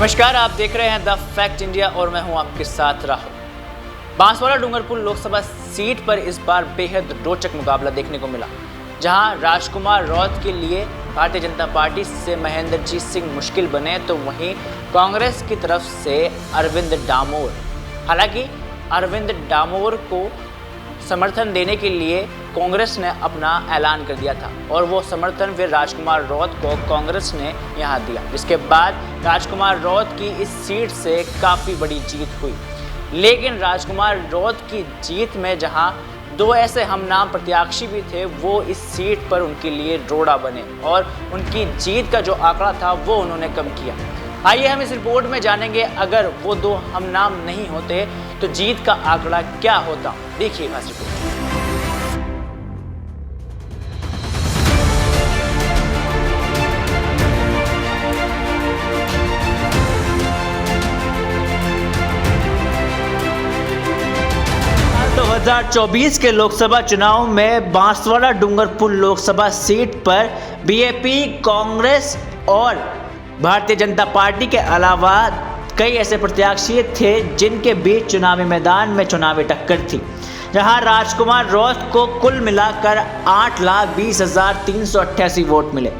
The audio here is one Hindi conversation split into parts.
नमस्कार, आप देख रहे हैं द फैक्ट इंडिया और मैं हूं आपके साथ राहुल। बांसवाड़ा डूंगरपुर लोकसभा सीट पर इस बार बेहद रोचक मुकाबला देखने को मिला, जहां राजकुमार रौत के लिए भारतीय जनता पार्टी से महेंद्रजीत सिंह मुश्किल बने, तो वहीं कांग्रेस की तरफ से अरविंद डामोर। हालांकि अरविंद डामोर को समर्थन देने के लिए कांग्रेस ने अपना ऐलान कर दिया था और वो समर्थन फिर राजकुमार रौत को कांग्रेस ने यहां दिया, जिसके बाद राजकुमार रौत की इस सीट से काफ़ी बड़ी जीत हुई। लेकिन राजकुमार रौत की जीत में जहां दो ऐसे हमनाम प्रत्याशी भी थे, वो इस सीट पर उनके लिए रोड़ा बने और उनकी जीत का जो आंकड़ा था वो उन्होंने कम किया। आइए हम इस रिपोर्ट में जानेंगे, अगर वो दो हमनाम नहीं होते तो जीत का आंकड़ा क्या होता। देखिए खास रिपोर्ट। तो 2024 के लोकसभा चुनाव में बांसवाड़ा डूंगरपुर लोकसभा सीट पर बीएपी, कांग्रेस और भारतीय जनता पार्टी के अलावा कई ऐसे प्रत्याशी थे जिनके बीच चुनावी मैदान में चुनावी टक्कर थी, जहां राजकुमार रौत को कुल मिलाकर 8,20,388 वोट मिले।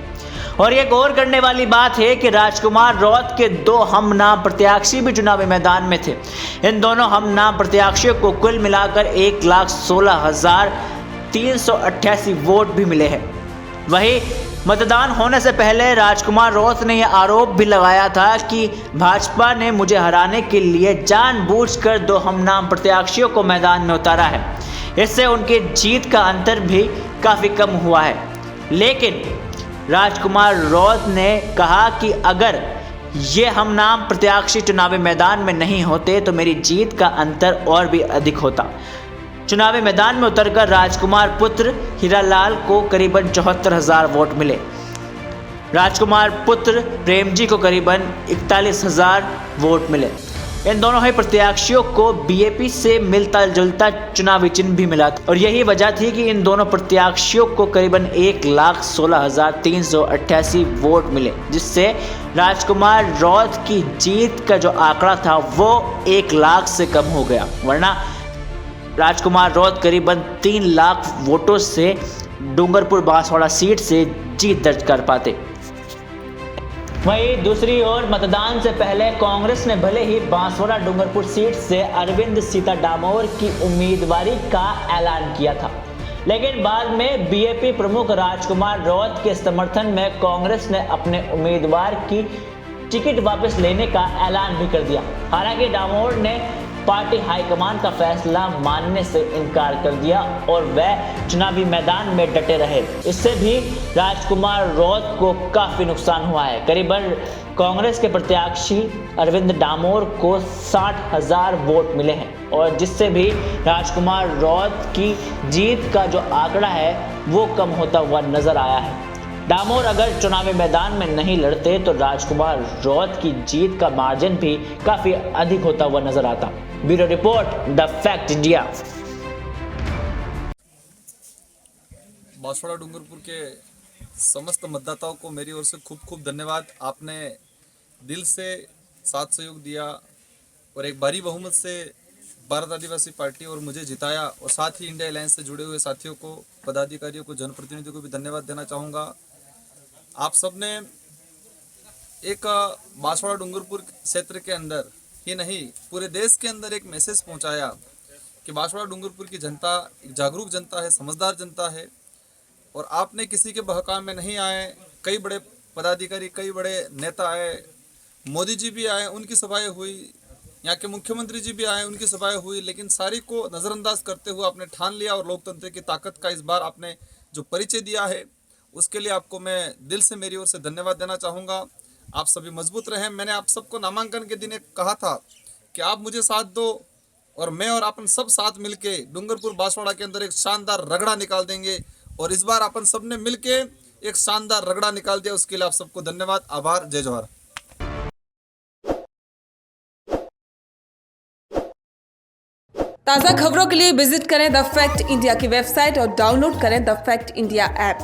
और ये गौर करने वाली बात है कि राजकुमार रौत के दो हमनाम प्रत्याशी भी चुनावी मैदान में थे। इन दोनों हमनाम प्रत्याशियों को कुल मिलाकर 1,16,388 वोट भी मिले हैं। वहीं मतदान होने से पहले राजकुमार रौत ने यह आरोप भी लगाया था कि भाजपा ने मुझे हराने के लिए जानबूझकर दो हमनाम प्रत्याशियों को मैदान में उतारा है। इससे उनकी जीत का अंतर भी काफ़ी कम हुआ है। लेकिन राजकुमार रौत ने कहा कि अगर ये हमनाम प्रत्याशी चुनावी मैदान में नहीं होते तो मेरी जीत का अंतर और भी अधिक होता। चुनावी मैदान में उतरकर राजकुमार पुत्र हीरालाल को करीबन 74,000 वोट मिले। राजकुमार पुत्र प्रेम जी को करीबन 41,000 वोट मिले। इन दोनों ही प्रत्याशियों को बीएपी से मिलता जुलता चुनावी चिन्ह भी मिला और यही वजह थी कि इन दोनों प्रत्याशियों को करीबन 1,16,388 वोट मिले, जिससे राजकुमार रौत की जीत का जो आंकड़ा था वो 1 लाख से कम हो गया, वरना राजकुमार रौत करीबन 3 लाख वोटों से डूंगरपुर बांसवाड़ा सीट से जीत दर्ज कर पाते। वहीं दूसरी ओर मतदान से पहले कांग्रेस ने भले ही बांसवाड़ा डूंगरपुर सीट से अरविंद सीता डामोर की उम्मीदवारी का ऐलान किया था, लेकिन बाद में बीएपी प्रमुख राजकुमार रौत के समर्थन में कांग्रेस ने अपने उम्मीदवार की टिकट वापस लेने का ऐलान भी कर दिया। हालांकि डामोर ने पार्टी हाईकमान का फैसला मानने से इनकार कर दिया और वह चुनावी मैदान में डटे रहे। इससे भी राजकुमार रौत को काफ़ी नुकसान हुआ है। करीबन कांग्रेस के प्रत्याशी अरविंद डामोर को 60,000 वोट मिले हैं और जिससे भी राजकुमार रौत की जीत का जो आंकड़ा है वो कम होता हुआ नजर आया है। डामोर अगर चुनावी मैदान में नहीं लड़ते तो राजकुमार रौत की जीत का मार्जिन भी काफ़ी अधिक होता हुआ नजर आता। Bureau report, the fact India. Banswara Dungarpur के समस्त मतदाताओं को मेरी ओर से खूब खूब धन्यवाद। आपने दिल से साथ सहयोग दिया और एक भारी बहुमत से भारत आदिवासी पार्टी और मुझे जिताया, और साथ ही इंडिया अलायंस से जुड़े हुए साथियों को, पदाधिकारियों को, जनप्रतिनिधियों को भी धन्यवाद देना चाहूँगा। आप सबने एक बांसवाड़ा डूंगरपुर क्षेत्र के अंदर ही नहीं पूरे देश के अंदर एक मैसेज पहुंचाया कि बांसवाड़ा डूंगरपुर की जनता एक जागरूक जनता है, समझदार जनता है और आपने किसी के बहकाम में नहीं आए। कई बड़े पदाधिकारी, कई बड़े नेता आए, मोदी जी भी आए, उनकी सभाएं हुई, यहाँ के मुख्यमंत्री जी भी आए, उनकी सभाएं हुई, लेकिन सारी को नज़रअंदाज करते हुए आपने ठान लिया और लोकतंत्र की ताकत का इस बार आपने जो परिचय दिया है उसके लिए आपको मैं दिल से, मेरी ओर से धन्यवाद देना चाहूँगा। आप सभी मजबूत रहें। मैंने आप सबको नामांकन के दिन एक कहा था कि आप मुझे साथ दो और मैं और अपन सब साथ मिलके डूंगरपुर बांसवाड़ा के अंदर एक शानदार रगड़ा निकाल देंगे, और इस बार अपन सब ने मिलके एक शानदार रगड़ा निकाल दिया। उसके लिए आप सबको धन्यवाद, आभार, जय जोहार। ताज़ा खबरों के लिए विजिट करें द फैक्ट इंडिया की वेबसाइट और डाउनलोड करें द फैक्ट इंडिया ऐप।